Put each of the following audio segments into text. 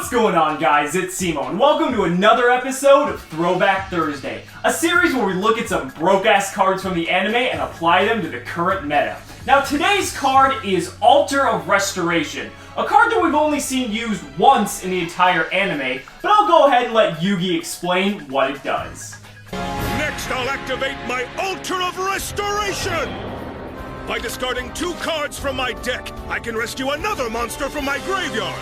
What's going on, guys? It's Cimoooooooo, and welcome to another episode of Throwback Thursday, a series where we look at some broke-ass cards from the anime and apply them to the current meta. Now, today's card is Altar of Restoration, a card that we've only seen used once in the entire anime, but I'll go ahead and let Yugi explain what it does. Next, I'll activate my Altar of Restoration! By discarding 2 cards from my deck, I can rescue another monster from my graveyard!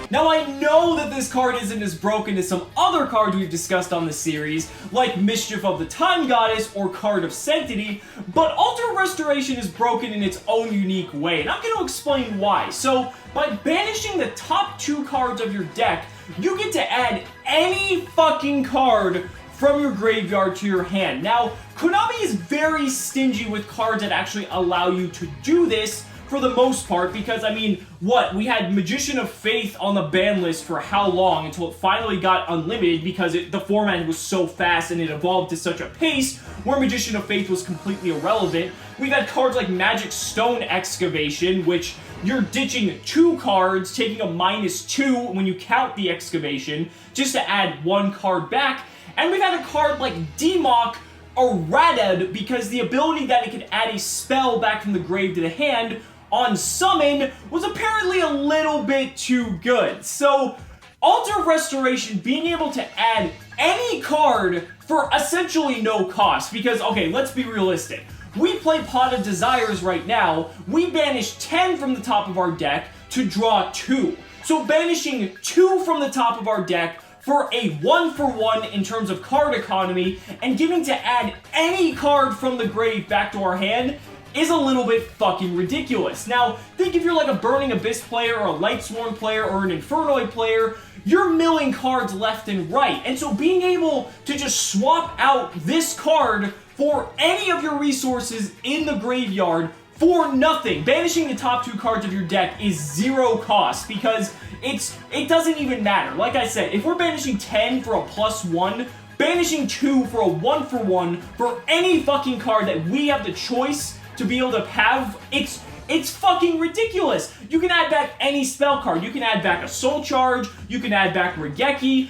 Now, I know that this card isn't as broken as some other cards we've discussed on the series, like Mischief of the Time Goddess or Card of Sanctity, but Altar of Restoration is broken in its own unique way, and I'm going to explain why. So, by banishing the top 2 cards of your deck, you get to add any fucking card from your graveyard to your hand. Now, Konami is very stingy with cards that actually allow you to do this for the most part, because, I mean, we had Magician of Faith on the ban list for how long until it finally got unlimited because the format was so fast and it evolved to such a pace where Magician of Faith was completely irrelevant. We've had cards like Magic Stone Excavation, which you're ditching 2 cards, taking a -2 when you count the excavation, just to add 1 card back. And we've had a card like Demok or Raded, because the ability that it could add a spell back from the grave to the hand on summon was apparently a little bit too good. So, Altar of Restoration being able to add any card for essentially no cost, because, okay, let's be realistic. We play Pot of Desires right now, we banish 10 from the top of our deck to draw 2. So banishing 2 from the top of our deck for a 1-for-1 in terms of card economy, and getting to add any card from the grave back to our hand is a little bit fucking ridiculous. Now, think if you're like a Burning Abyss player, or a Lightsworn player, or an Infernoid player, you're milling cards left and right. And so being able to just swap out this card for any of your resources in the graveyard for nothing, banishing the top 2 cards of your deck is 0 cost, because it doesn't even matter. Like I said, if we're banishing 10 for a +1, banishing 2 for a 1-for-1 for any fucking card that we have the choice to be able to have, it's fucking ridiculous. You can add back any spell card. You can add back a Soul Charge, you can add back Regeki,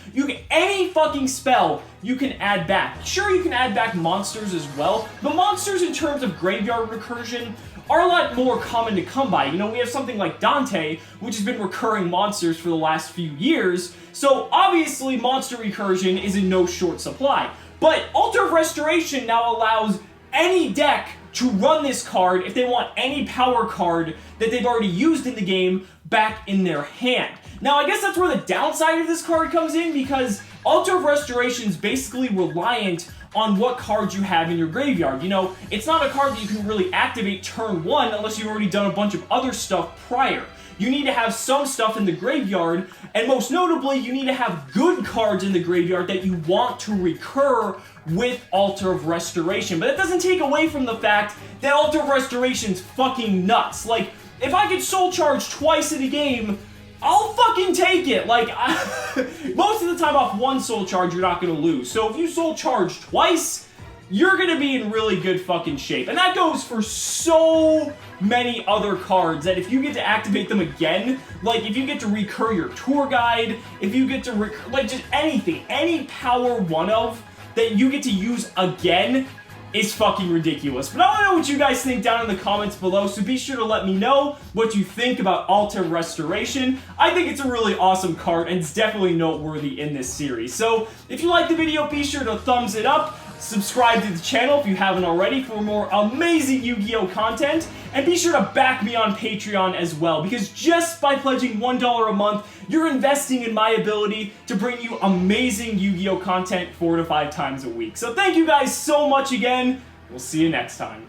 any fucking spell you can add back. Sure, you can add back monsters as well, but monsters in terms of graveyard recursion are a lot more common to come by. You know, we have something like Dante, which has been recurring monsters for the last few years, so obviously monster recursion is in no short supply. But Altar of Restoration now allows any deck to run this card if they want any power card that they've already used in the game back in their hand. Now, I guess that's where the downside of this card comes in, because Altar of Restoration is basically reliant on what cards you have in your graveyard. You know, it's not a card that you can really activate turn 1 unless you've already done a bunch of other stuff prior. You need to have some stuff in the graveyard, and most notably, you need to have good cards in the graveyard that you want to recur with Altar of Restoration. But that doesn't take away from the fact that Altar of Restoration's fucking nuts. Like, if I could Soul Charge twice in a game, I'll fucking take it. Like, most of the time off 1 Soul Charge, you're not gonna lose. So if you Soul Charge twice, you're gonna be in really good fucking shape. And that goes for so many other cards that if you get to activate them again, like if you get to recur your tour guide, if you get to like just anything, any power 1-of that you get to use again is fucking ridiculous. But I want to know what you guys think down in the comments below, so be sure to let me know what you think about Altar of Restoration. I think it's a really awesome card, and it's definitely noteworthy in this series. So, if you liked the video, be sure to thumbs it up, subscribe to the channel if you haven't already for more amazing Yu-Gi-Oh! Content, and be sure to back me on Patreon as well, because just by pledging $1 a month, you're investing in my ability to bring you amazing Yu-Gi-Oh! Content 4 to 5 times a week. So thank you guys so much again. We'll see you next time.